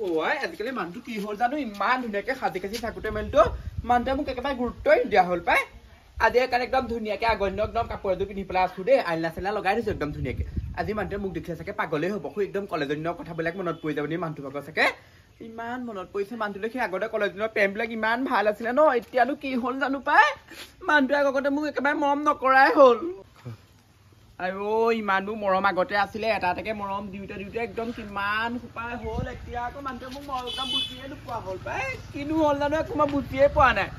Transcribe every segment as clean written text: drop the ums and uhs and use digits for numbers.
ওই আজিকালি মানুহটো কি হ'ল জানো ইমান ধুনীয়াকে সাজি কাচি থাকোতে মেলটো মানুহটোৱে মোক একেবাৰে গুৰুত্বই নিদিয়া হ'ল পাই আজি একাৰণে একদম ধুনীয়াকে আগন্য একদম কাপোৰ এযোৰ পিন্ধি পেলাই আছো দেই আইনা চাইনা লগাই দিছো একদম ধুনীয়াকে আজি মানুহটোৱে মোক দেখিলে চাগে পাগলেই হ'ব সু একদম কলেজৰ দিনৰ কথাবিলাক মনত পৰি যাব নি মানুহটো ভাগৰ চাগে ইমান মনত পৰিছে মানুহটোলে সেই আগতে কলেজ দিনৰ প্ৰেমবিলাক ইমান ভাল আছিলে ন এতিয়ানো কি হ'ল জানো পাই মানুহটোৱে আগতে মোক একেবাৰে মৰম নকৰাই হ'ল আইও ইমানো মৰম আগতে আছিলে এটা এটাকে মৰম দিওঁতে দিওঁতে একদম কিমান সোপাই হ'ল এতিয়া আকৌ মানুহটোৱে মোক মৰম বুজিয়ে নোপোৱা হ'ল পাই কিনো হ'ল জানো একো মই বুজিয়ে পোৱা নাই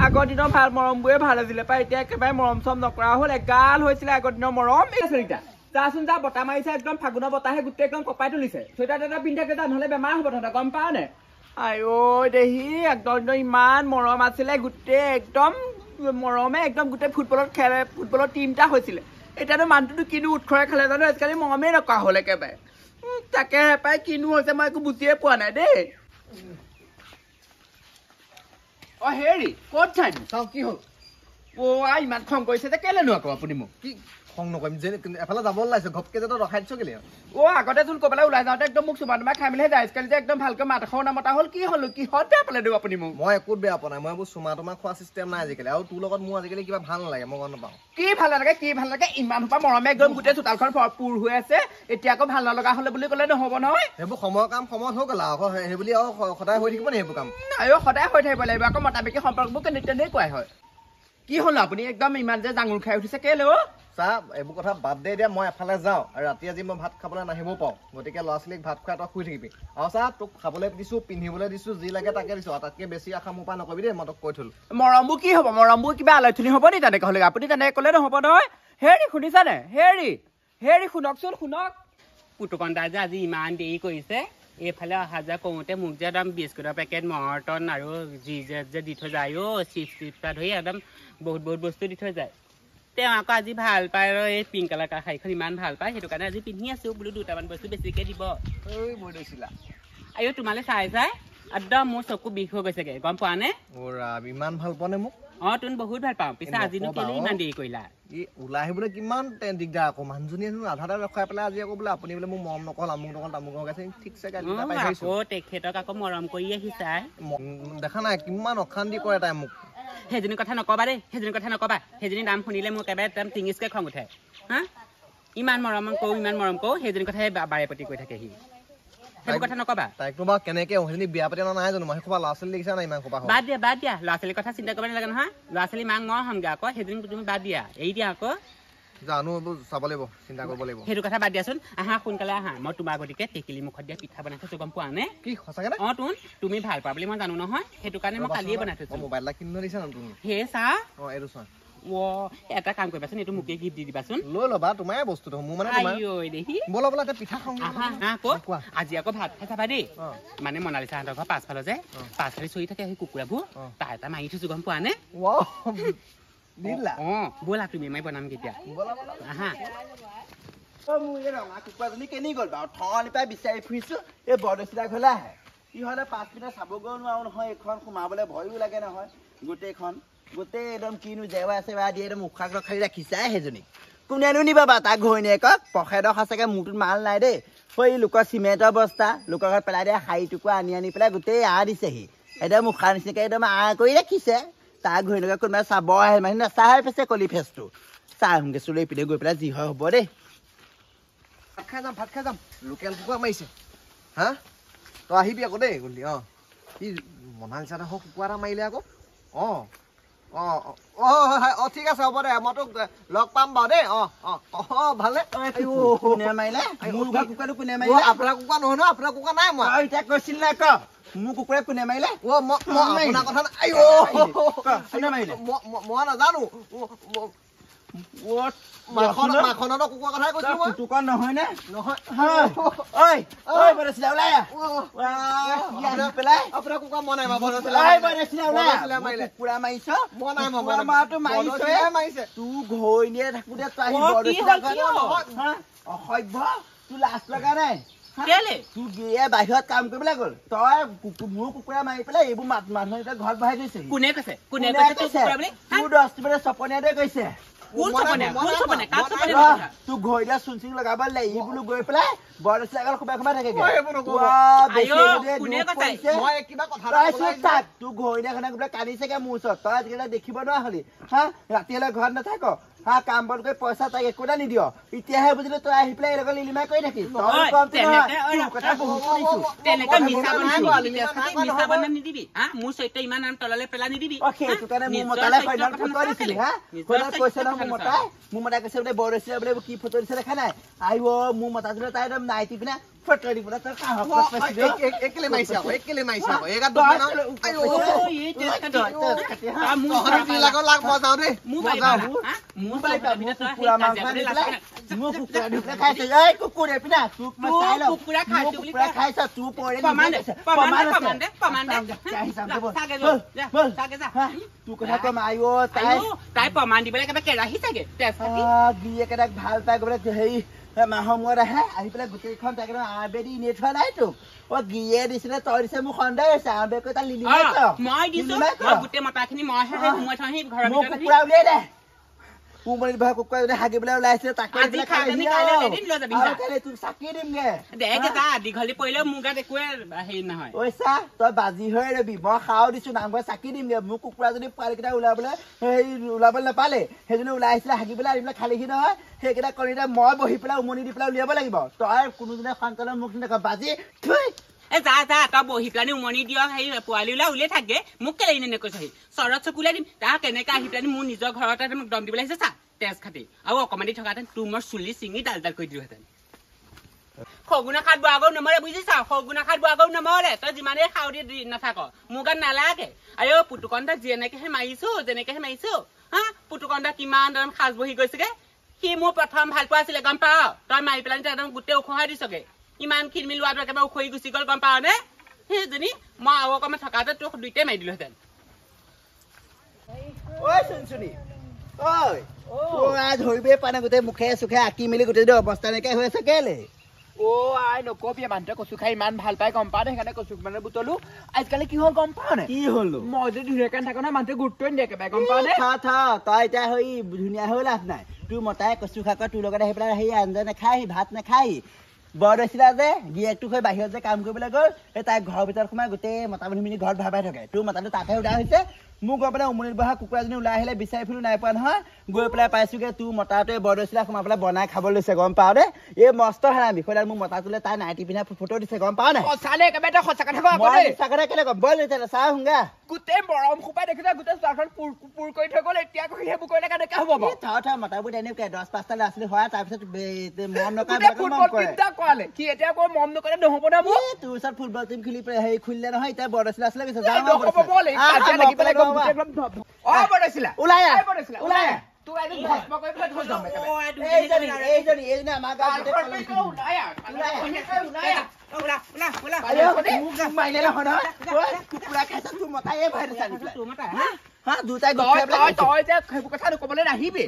আগৰ দিনৰ ভাল মৰমবোৰে ভাল আছিলে পাই এতিয়া একেবাৰে মৰম চৰম নকৰা হ'ল এগাল হৈছিলে আগৰ দিনৰ মৰম চৰিতা যাচোন যা বতাহ মাৰিছে একদম ফাগুনৰ বতাহে গোটেই একদম কপাই তুলিছে চুৱেটাৰ এটা পিন্ধি থাকে যা নহ'লে বেমাৰ হ'ব তহঁতৰ গম পাৱ নে আইও দেহি একদম ইমান মৰম আছিলে গোটেই একদম মৰমে একদম গোটেই ফুটবলৰ টিমটা হৈছিলে এতিয়ানো মানুহটো কিনো উৎসৰে খালে জানো আজিকালি মৰমেই নকৰা হ'ল একেবাৰে তাকে পাই কিনো হৈছে মই একো বুজিয়ে পোৱা নাই দেই অ হেৰি ক'ত চাইনো চাওঁ কি হ'ল ইমান খং কৰিছে যে কেলেনো আকৌ আপুনি মোক কি খং নকৰিম যে এফালে যাব ওলাইছে ঘপকে যে তই ৰখাই দিছ কেলে আগতে যোন ক'বলৈ ওলাই যাওঁতে একদম মোক চুমা তোমা খাই মেলিহে যায় আজিকালি যে একদম ভালকৈ মাত এষাৰ নামতা হ'ল কি হ'ল কিহত বেয়া পালে দিওঁ আপুনি মোক মই একো বেয়া পোৱা নাই মই এইবোৰ চুমা তোমা খোৱা চিষ্টেম নাই আজিকালি আৰু তোৰ লগত মোৰ আজিকালি কিবা ভাল নালাগে মই গম নাপাওঁ কি ভাল নালাগে ইমান সোপা মৰমে একদম গোটেই চোতালখন ভৰপূৰ হৈ আছে এতিয়া আকৌ ভাল নলগা হ'লে বুলি ক'লে নহ'ব নহয় সেইবোৰ সময়ৰ কাম সময়ত হৈ গ'ল আকৌ সেই বুলি আৰু সদায় হৈ থাকিব নি সেইবোৰ কাম সদায় হৈ থাকিব লাগিব আকৌ মতামতি সম্পৰ্কবোৰ তেনেকুৱাই হয় কি হ'ল আপুনি একদম ইমান যে জাঙুৰ খাই উঠিছে কেলে চা এইবোৰ কথা বাদ দে দিয়া মই এফালে যাওঁ আৰু ৰাতি আজি মই ভাত খাবলৈ নাহিবও পাওঁ গতিকে ল'ৰা ছোৱালীক ভাত খুৱাই তই শুই থাকিবি আৰু চা তোক খাবলৈ দিছোঁ পিন্ধিবলৈ দিছোঁ যি লাগে তাকে দিছোঁ আৰু তাতকৈ বেছি আশা মোৰ পৰা নকৰিবি দেই মই তোক কৈ থ'লো মৰমবোৰ কি হ'ব মৰমবোৰ কিবা আলোচনী হ'ব নি তেনেকৈ হ'লে আপুনি তেনেকৈ ক'লে নহ'ব নহয় হেৰি শুনিছানে হেৰি শুনকচোন পুতুকণ দা যে আজি ইমান দেৰি কৰিছে এইফালে অহা যোৱা কৰোঁতে মোক যে একদম বিস্কুটৰ পেকেট মৰ্টন আৰু যি যে দি থৈ যায় চিপছ ধৰি একদম বহুত বস্তু দি থৈ যায় তেওঁ আকৌ আজি ভাল পায় আৰু এই পিংক কালাৰ শাড়ীখন ইমান ভাল পায় সেইটো কাৰণে আজি পিন্ধি আছোঁ বোলো দুটামান বস্তু বেছিকৈ দিব মই লৈছিলা আইও তোমালৈ চাই একদম মোৰ চকু বিষ হৈ গৈছেগে গম পোৱা নে ইমান ভাল পোৱা নে মোক তোন বহুত ভাল পাওঁ পিছে আজিনো কেলে ইমান দেৰি কৰিলা ওলাই আহিবলৈ কিমান দিগদাৰ আকৌ মানুহজনীয়ে আধাতে ৰখাই পেলাই আজি আকৌ বোলে আপুনি বোলে মোক মৰম নকল আমুক নকল তামুক নকল ঠিকছে আকৌ তেখেতক আকৌ মৰম কৰি আহিছা দেখা নাই কিমান অশান্তি কৰে তাই মোক সেইজনী কথা নকবা দেই সেইজনী নাম শুনিলে মোক একেবাৰে একদম টিঙিচকৈ খং উঠে হা ইমান মৰম কৰোঁ সেইজনী কথাই বাৰে প্ৰতি কৈ থাকে সেইবোৰ কথা নকবা তাইকনো বাৰু কেনেকে সেইজনী বিয়া পাতি নাই জানো মই ল'ৰা ছোৱালী দেখিছা নাই ইমান সোপা বাদ দিয়া ল'ৰা ছোৱালীৰ কথা চিন্তা কৰিব নালাগে নহয় ল'ৰা ছোৱালী মাক মই হ'মগৈ আকৌ সেইজনী তুমি বাদ দিয়া এৰি দিয়া আকৌ জানো এইবোৰ চাব লাগিব চিন্তা কৰিব লাগিব সেইটো কথা বাদ দিয়াচোন আহা সোনকালে আহা মই তোমাৰ গতিকে টেকেলি মুখত দিয়া পিঠা বনাই থৈছো গম পোৱা নে কি সঁচাকে তোন তুমি ভাল পোৱা বুলি মই জানো নহয় সেইটো কাৰণে মই কালিয়ে বনাই থৈছো মোবাইল এটা কিনি দিছা ন তুমি হে চা এইটো চোৱা এটা কাম কৰিবাচোন এইটো মোকে গিফ্ট দি দিবাচোন লৈ ল'বা তোমাৰ বস্তুটো মোৰ মানে বলা বলা এতিয়া পিঠা খাওঁ আজি আকৌ ভাত খাই চাবা দেই মানে মনালিছাহঁতৰ ঘৰ পাছফালে যে পাছফালে চৰি থাকে সেই কুকুৰাবোৰ তাৰ এটা মাৰি থৈছো গম পোৱা নে ব'লা তুমি মই বনাম কেতিয়া আহা মোৰ এই ৰঙা কুকুৰাজনী কেনি গ'ল বাৰু ঠনি পাই বিচাৰি ফুৰিছো এই বৰদৈচিলা ঘৰলৈ আহে সিহঁতে 5 মিনিট চাবগৈ নোৱাৰো নহয় এইখন সোমাবলৈ ভয়ো লাগে নহয় গোটেই একদম কিনো জেৱা চেৱা দি একদম উশাহ ৰখাই ৰাখিছে সেইজনী কোনেনো নিবা বাৰু তাক ঘৈণীয়েকক পখেদৰ সঁচাকৈ মূৰটোত মাল নাই দেই সেই লোকৰ চিমেণ্টৰ বস্তা লোকৰ ঘৰত পেলাই দিয়া শাৰী টুকুৰা আনি পেলাই গোটেই দিছেহি একদম মুখাৰ নিচিনাকৈ একদম কৰি ৰাখিছে তাৰ ঘৈণীয়েকক কোনোবাই চাব আহে মানে নাচাহে পাইছে কলি ফেচটো চাহ আহোঁগৈ চুলৈ পিনে গৈ পেলাই যি হয় হ'ব দেই ভাত খাই যাম লোকেল কুকুৰা মাৰিছে হা তই আহিবি আকৌ দেই গলি কি মনালিছা হওক কুকুৰা এটা মাৰিলে আকৌ ঠিক আছে হ'ব দে মই তোক লগ পাম বাৰু দেই ভালে কোনে মাৰিলে মোৰ কুকুৰাটো কোনে মাৰিলে আপোনাৰ কুকুৰা নহয় ন আপোনাৰ কুকুৰা নাই মই এতিয়া কৈছিল নাই ক মোৰ কুকুৰে কোনে মাৰিলে আপোনাৰ কথা মই নাজানো মাখনৰ কুকুৰা কথাই কৈছো কুকুৰ নহয় নে আপোনাৰ কুকুৰা মই নাই কুকুৰা মাৰিছ মাৰিছে তোৰ ঘৈণীয়ে থাকোতে অসভ্য তোৰ লাজ লগা নাই তোৰ গিয়ে বাহিৰত কাম কৰিবলৈ গ'ল তই মোৰ কুকুৰা মাৰি পেলাই এইবোৰ মানুহ ঘৰত বহাই থৈছে কোনে কৈছে তোৰ 10 মিনিট চপনীয়াতে কৈছে তোক ঘড়ী দিয়া চুনচিং লগাব লাগে ই বোলো গৈ পেলাই বৰ চাইকেল খুবাই খুবাই থাকে তোক ঘড়ী দিয়াখনে গৈ কান্দিছেগে মোৰ ওচৰত তই আজিকালি দেখিব নোৱাৰা হলি হা ৰাতি হলে ঘৰত নাথাক হা কাম বন কৰি পইচা তাক একো এটা নিদিয় এতিয়াহে বুজিলো তই আহি পেলাই এনেকৈ লিলিমাই কৰি থাকিস মোৰ চৈত্য ইমান তললৈ পেলাই নিদিবি সেইটো কাৰণে মোৰ মতালে ফটো দিছিলি হা কৈছে ন মোৰ মতাই কৈছে বোলে বৰ হৈছিলে বোলে কি ফটো দিছে দেখা নাই আহিব মোৰ মতাটোলে তাই একদম নাইটি পিনে ফটো দিব তই একলে মাইছা কুকুৰে পিনা খাইছ তোৰ তোৰ কথা কম আই তাই প্ৰমাণ দিবলৈ একেবাৰে কেৰাহী চাগে গিৰিয়েকেইটাক ভাল পাই গ'লে হেৰি মাহৰ মূৰত আহে আহি পেলাই গোটেইখন তাকে আবেদি এনেই থোৱা নাই তোক গিৰিয়ে দিছিলে তই দিছে মোৰ সন্দেহ হৈছে আবে কৈ তাক লিলি মই দিছো গোটেই মতাখিনি মইহে সোমাই থওঁ ঘৰৰ কুকুৰা উলিয়াই দে উমনিত বহা কুকুৰা যদি হাগিবলৈ ওলাইছিলে তাকে তোক চাকি দিমগে দীঘলী পৰিলেও মোৰ গাত একোৱে হেৰি নহয় ঐ চা তই বাজি হৈ ৰবি মই খাও দিছো নামঘৰ চাকি দিমগে মোৰ কুকুৰা যদি পোৱালিকেইটা ওলাবলৈ হেৰি ওলাবলৈ নাপালে সেইজনী ওলাই আহিছিলে হাগিবলৈ আহি পেলাই খালিহি নহয় সেইকেইটা কণীতে মই বহি পেলাই উমনি দি পেলাই উলিয়াব লাগিব তই কোনোদিনে সন্তানৰ মুখ নেদেখ বাজি যা তই বহি পেলাই উমনি দিয় সেই পোৱালি ওলাই উলিয়াই থাকে মোক কেলে এনে কৈছে চৰত চকু ওলাই দিম তাক কেনেকে আহি পেলাই মোৰ নিজৰ ঘৰতে মোক দম দিবলৈ আহিছে চা তেজ খাটি আৰু অকমান দি থকাহেঁতেন তোৰ মোৰ চুলি চিঙি ডাল ডাল কৰি দিলোহেঁতেন শগুনা খাত বোৱাগৌ নমৰে বুজিছা শগুনা খাত বোৱাগৌ নমৰে তই যিমানেই খাও দি নাথাক মোৰ গাত নালাগে আই পুতুকণটা যেনেকেহে মাৰিছো হা পুতুকণটা কিমান সাজ বহি গৈছেগে সি মোৰ প্ৰথম ভাল পোৱা আছিলে গম পাৱ তই মাৰি পেলাই একদম গোটেই উখহাই দিছগে ইমান খিলমিল লোৱাটো একেবাৰে উখৰি গুচি গ'ল গম পাৱ নে সেইজনী মই আৰু অকণমান থকাতে তোক দুইটাই মাৰি দিলোহেঁতেন ধৰিবই পৰা নাই গোটেই মুখে চুখে আঁকি মেলি গোটেই অৱস্থা নাইকিয়া হৈ আছে কেলে আই নকবি মানুহটোৱে কচু খাই ইমান ভাল পাই গম পাৱ সেইকাৰণে কচু মানে বুটলো আজিকালি কি হ'ল গম পাৱ নে কি হ'ল মই যদি ধুনীয়াকে থাকো নহয় মানুহটোৱে গুৰুত্বই নিদিয়ে একেবাৰে গম পাৱ নে তই এতিয়া হৈ ধুনীয়া হৈ লাভ নাই তোৰ মতাই কচু শাক তোৰ লগত আহি পেলাই সেই আঞ্জা নাখাই ভাত নাখাই বৰ হৈছিলা যে গিৰিয়েকটোক হৈ বাহিৰত যে কাম কৰিবলৈ গ'ল সেই তাই ঘৰৰ ভিতৰত সোমাই গোটেই মতা মানুহ মিনি ঘৰত ভাবাই থাকে তোৰ মতাটো তাতহে উদা হৈছে মোক গৈ পেলাই উমনিত বহা কুকুৰাজনী ওলাই আহিলে বিচাৰি ফুৰি নাই পোৱা নহয় গৈ পেলাই পাইছোগে তোৰ মতাটোৱে বৰদৈচিলা সোমাই পেলাই বনাই খাব লৈছে গম পাৱ দে এই মস্ত হাৰামি বিষয়ডাল মোৰ মতাটোলে তাই নাইটি পিন্ধা ফটো দিছে গম পাৱ নাই একেবাৰে সঁচা কথা কেলে কম বল চাহ শুংগা গোটেই মৰম সোপাই দেখিছে গোটেই চাহখন পুৰ কৰি থৈ গ'ল এতিয়া সেইবোৰ কৰিলে কেনেকে হ'ব মতাবোৰ তেনেকে 10-5টা ল'ৰা ছোৱালী হয় তাৰপিছত মৰম নকৰে কি এতিয়া আকৌ মৰম নকৰে নহ'ব না মোৰ তোৰ ওচৰত ফুটবল টিম হেৰি খুলিলে নহয় এতিয়া বৰদৈচিলা আছিলে ক'বলৈ নাহিবি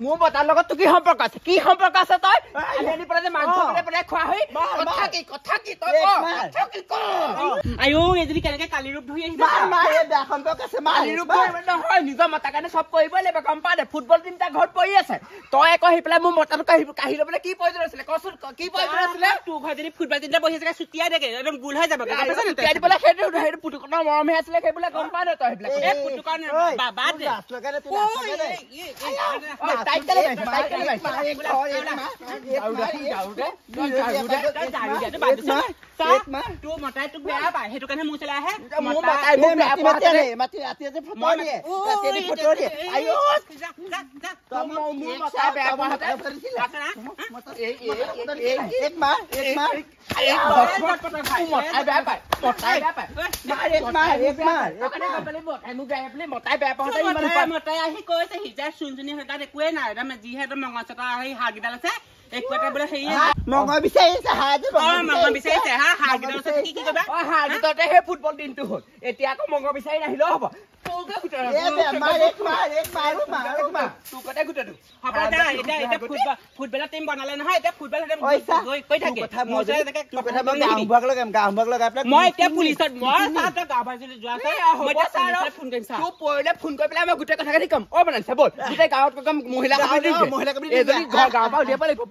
মোৰ মতাৰ লগত তোৰ কি সম্পৰ্ক আছে তই আনি পেলাই যে মাংস পেলাই খোৱা হৈ কথা কি তই আইও এজনী কেনেকে কালি ৰূপ ধৰি আহিব নহয় নিজৰ মতাৰ কাৰণে চব কৰিবই লাগিব গম পাৱ দে ফুটবল তিনিটা ঘৰত পৰি আছে তই আকৌ আহি পেলাই মোৰ মতাটো কাঢ়ি ল'বলৈ কি প্ৰয়োজন আছিলে কচোন কি প্ৰয়োজন আছিলে তোৰ ঘৰত যদি ফুটবল তিনিটা বহি আছে চুটিয়াই থাকে একদম গোল হৈ যাব চুটিয়াই দিবলৈ সেইটো পুতুকনৰ মৰমহে আছিলে সেইবিলাক গম পাৱ দে তই সেইবিলাক পুতুকন বাদ দে তোৰ মতাই তোক বেয়া পায় সেইটো কাৰণে মোৰ চলাই আহে মতাই আহি কৈছে সিজাই চুনচুনি হৈ তাত একোৱে নাই যিহেতু মঙহ চটা সেই হাঁহকেইডাল আছে একো এটা বোলে হেৰি মঙহ বিচাৰিছে হাঁহকেইডাল সেই ফুটবল দিনটো হ'ল এতিয়া আকৌ মঙহ বিচাৰি নাহিলেও হ'ব তোৰ ফুটবলৰ টিম বনালে নহয় এতিয়া ফুটবল মই এতিয়া পুলিচত ফোন কৰি পেলাই মই গোটেই কথাখিনি কম অ বনাইছে বল গোটেই গাঁৱত কম মহিলা গাঁৱৰ পৰা উলিয়াব লাগিব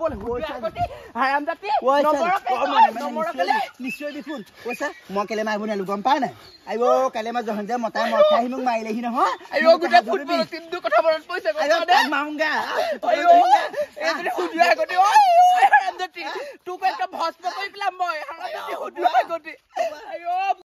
নিশ্চয় দেখোন পইচা মই কেলে মাৰিব নোৱাৰিলো গম পাই নাই আইঅ কাইলে মই জহন যে মতাই মদ খাই মোক মাৰিলেহি নহয় গোটেই ফুটবল টিমটো কথা মনত পৰিছে মাৰুংগা